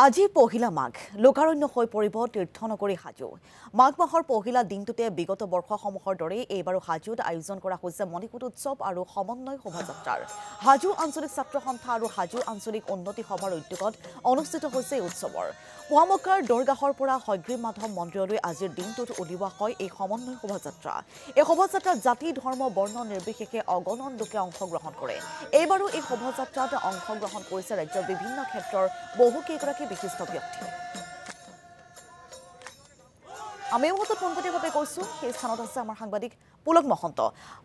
আজি পহিলা মাঘ লোকাৰণ্য হৈ পৰিব তীৰ্থনগৰী হাজো মাঘ মাহৰ পহিলা দিনটোতে বিগত বৰ্ষসমূহৰ দৰে এইবাৰো হাজোত আয়োজন কৰা হৈছে মণিকূট উৎসৱ আৰু সমন্বয় শোভাযাত্ৰাৰ হাজো আঞ্চলিক ছাত্ৰ সন্থা আৰু হাজো আঞ্চলিক উন্নতি সভাৰ উদ্যোগত অনুষ্ঠিত হৈছে এই উৎসৱৰ পুৱামকাৰ দৰগাহৰ পৰা হয়গ্ৰীৱ মাধৱ মন্দিৰলৈ আজিৰ দিনটোত উলিওৱা হয় এই সমন্বয় শোভাযাত্ৰা এই শোভাযাত্ৰাত জাতি ধৰ্ম বৰ্ণ নিৰ্বিশেষে অগণন লোকে অংশগ্ৰহণ কৰে এইবাৰো এই শোভাযাত্ৰাত অংশগ্ৰহণ কৰিছে ৰাজ্যৰ বিভিন্ন ক্ষেত্ৰৰ বহুকেইগৰাকী বিশিষ্ট ব্যক্তি আমি মুহূৰ্তত পোনপটীয়াভাৱে কৈছো সেই স্থানত আছে আমাৰ সাংবাদিক পুলক মহন্ত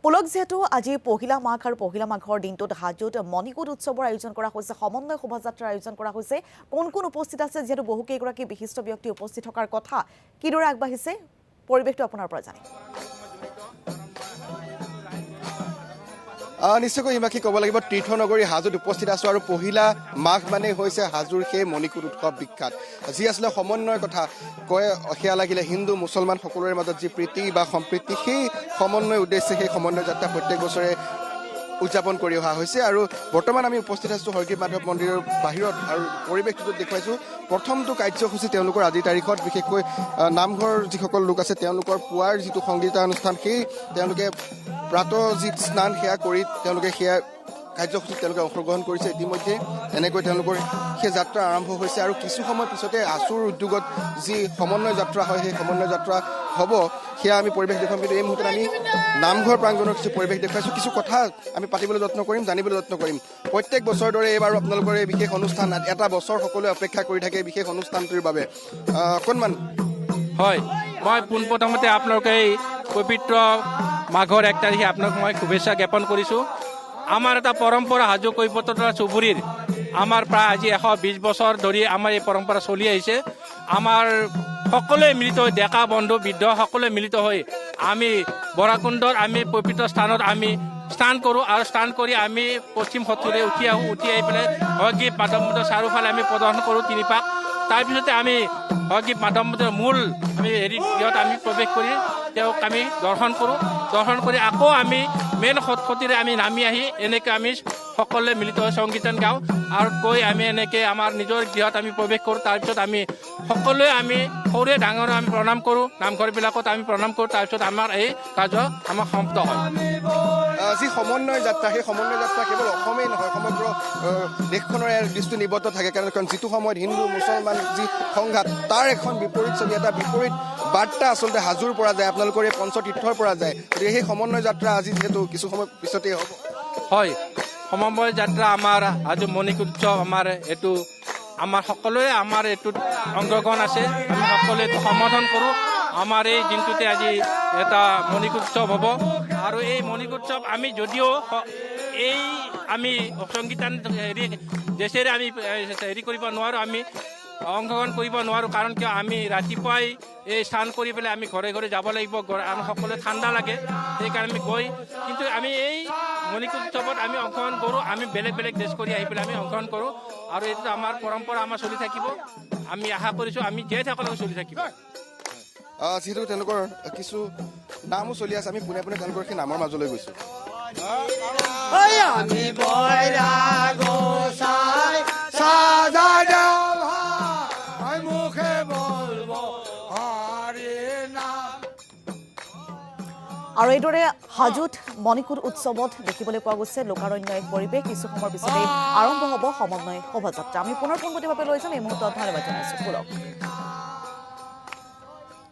পুলক যেহেতু আজি পহিলা মাঘ আৰু পহিলা মাঘৰ দিনটোত হাজোত মণিকূট উৎসৱৰ আয়োজন কৰা হৈছে সমন্বয় শোভাযাত্ৰাৰ আয়োজন কৰা হৈছে কোন কোন উপস্থিত আছে যেহেতু বহুকেইগৰাকী বিশিষ্ট ব্যক্তি উপস্থিত থকাৰ কথা কিদৰে আগবাঢ়িছে পৰিৱেশটো আপোনাৰ পৰা জানিম নিশ্চয়কৈ হিমাক্ষী ক'ব লাগিব তীৰ্থনগৰী হাজোত উপস্থিত আছো আৰু পহিলা মাঘ মানে হৈছে হাজোৰ সেই মণিকূট উৎসৱ বিখ্যাত যি আছিলে সমন্বয়ৰ কথা কয় সেয়া লাগিলে হিন্দু মুছলমান সকলোৰে মাজত যি প্ৰীতি বা সম্প্ৰীতি সেই সমন্বয় উদ্দেশ্যে সেই সমন্বয় যাত্ৰা প্ৰত্যেক বছৰে উদযাপন কৰি অহা হৈছে আৰু বৰ্তমান আমি উপস্থিত আছোঁ হয়গ্ৰীৱ মাধৱ মন্দিৰৰ বাহিৰত আৰু পৰিৱেশটো দেখুৱাইছোঁ প্ৰথমটো কাৰ্যসূচী তেওঁলোকৰ আজিৰ তাৰিখত বিশেষকৈ নামঘৰ যিসকল লোক আছে তেওঁলোকৰ পুৱাৰ যিটো সংগীতানুষ্ঠান সেই তেওঁলোকে প্ৰাতঃ যি স্নান সেয়া কৰি তেওঁলোকে সেয়া কাৰ্যসূচীত তেওঁলোকে অংশগ্ৰহণ কৰিছে ইতিমধ্যে এনেকৈ তেওঁলোকৰ সেই যাত্ৰা আৰম্ভ হৈছে আৰু কিছু সময় পিছতে আছুৰ উদ্যোগত যি সমন্বয় যাত্ৰা হয় সেই সমন্বয় যাত্ৰা হ'ব সেয়া আমি পৰিৱেশ দেখুৱাম কিন্তু এই মুহূৰ্তত আমি নামঘৰ প্ৰাংগণৰ কিছু পৰিৱেশ দেখুৱাইছোঁ কিছু কথা আমি পাতিবলৈ যত্ন কৰিম জানিবলৈ যত্ন কৰিম প্ৰত্যেক বছৰৰ দৰে এইবাৰো আপোনালোকৰ এই বিশেষ অনুষ্ঠান এটা বছৰ সকলোৱে অপেক্ষা কৰি থাকে বিশেষ অনুষ্ঠানটোৰ বাবে অকণমান হয় মই পোনপ্ৰথমতে আপোনালোকে এই পবিত্ৰ মাঘৰ 1 তাৰিখে আপোনাক মই শুভেচ্ছা জ্ঞাপন কৰিছোঁ আমাৰ এটা পৰম্পৰা হাজো কৈবতৰা চুবুৰীৰ আমাৰ প্ৰায় আজি 120 বছৰ ধৰি আমাৰ এই পৰম্পৰা চলি আহিছে আমাৰ সকলোৱে মিলিত হৈ ডেকা বন্ধু বৃদ্ধ সকলোৱে মিলিত হৈ আমি বৰাকুণ্ডৰ আমি পবিত্ৰ স্থানত আমি স্নান কৰোঁ আৰু স্নান কৰি আমি পশ্চিম সত্তৰে উঠি আহোঁ উঠি আহি পেলাই হয়গ্ৰীৱ মাধৱ মন্দিৰৰ চাৰিওফালে আমি প্ৰদৰ্শন কৰোঁ 3 পাক তাৰপিছতে আমি হয়গ্ৰীৱ মাধৱ মন্দিৰৰ মূল আমি ইয়াত আমি প্ৰৱেশ কৰি তেওঁক আমি দৰ্শন কৰোঁ দৰ্শন কৰি আকৌ আমি মেইন সত্তৰে আমি নামি আহি এনেকৈ আমি সকলোৱে মিলিত হৈ সংকীৰ্তন গাওঁ আৰু গৈ আমি এনেকৈ আমাৰ নিজৰ গৃহত আমি প্ৰৱেশ কৰোঁ তাৰপিছত আমি সকলোৱে আমি সৰুৱে ডাঙৰক আমি প্ৰণাম কৰোঁ নামঘৰবিলাকত আমি প্ৰণাম কৰোঁ তাৰপিছত আমাৰ এই কাৰ্য আমাৰ সমাপ্ত হয় যি সমন্বয় যাত্ৰা সেই সমন্বয় যাত্ৰা কেৱল অসমেই নহয় সমগ্ৰ দেশখনৰ দৃষ্টি নিবদ্ধ থাকে কাৰণ যিটো সময়ত হিন্দু মুছলমান যি সংঘাত তাৰ এখন বিপৰীত ছবি এটা বিপৰীত বাৰ্তা আচলতে হাজোৰ পৰা যায় আপোনালোকৰ এই পঞ্চতীৰ্থৰ পৰা যায় গতিকে সেই সমন্বয় যাত্ৰা আজি যিহেতু কিছু সময় পিছতেই হ'ব হয় সমন্বয় যাত্ৰা আমাৰ আজি মণিকূট উৎসৱ আমাৰ এইটো আমাৰ সকলোৱে আমাৰ এইটোত অংশগ্ৰহণ আছে আমি সকলোৱে এইটো সমৰ্থন কৰোঁ আমাৰ এই দিনটোতে আজি এটা মণিকূট উৎসৱ হ'ব আৰু এই মণিকূট উৎসৱ আমি যদিও এই আমি সংগীতান দেশেৰে আমি কৰিব নোৱাৰোঁ আমি অংশগ্ৰহণ কৰিব নোৱাৰোঁ কাৰণ কিয় আমি ৰাতিপুৱাই এই স্নান কৰি পেলাই আমি ঘৰে ঘৰে যাব লাগিব আমি সকলোৱে ঠাণ্ডা লাগে সেইকাৰণে আমি গৈ কিন্তু আমি এই মণিকূট উৎসৱত আমি অংশগ্ৰহণ কৰোঁ আমি বেলেগ বেলেগ দেশ কৰি আহি পেলাই আমি অংশগ্ৰহণ কৰোঁ আৰু এইটো আমাৰ পৰম্পৰা আমাৰ চলি থাকিব আমি আশা কৰিছোঁ আমি জীয়াই থকালৈকে চলি থাকিব যিহেতু তেওঁলোকৰ কিছু নামো চলি আছে আমি পোনে পোনে তেওঁলোকৰ সেই নামৰ মাজলৈ গৈছোঁ আৰু এইদৰে হাজোত মণিকূট উৎসৱত দেখিবলৈ পোৱা গৈছে লোকাৰণ্য এক পৰিৱেশ কিছু সময়ৰ পিছতে আৰম্ভ হ'ব সমন্বয় শোভাযাত্ৰা আমি পুনৰ পোনপটীয়াভাৱে লৈ যাম এই মুহূৰ্তত ধন্যবাদ জনাইছোঁ পুলক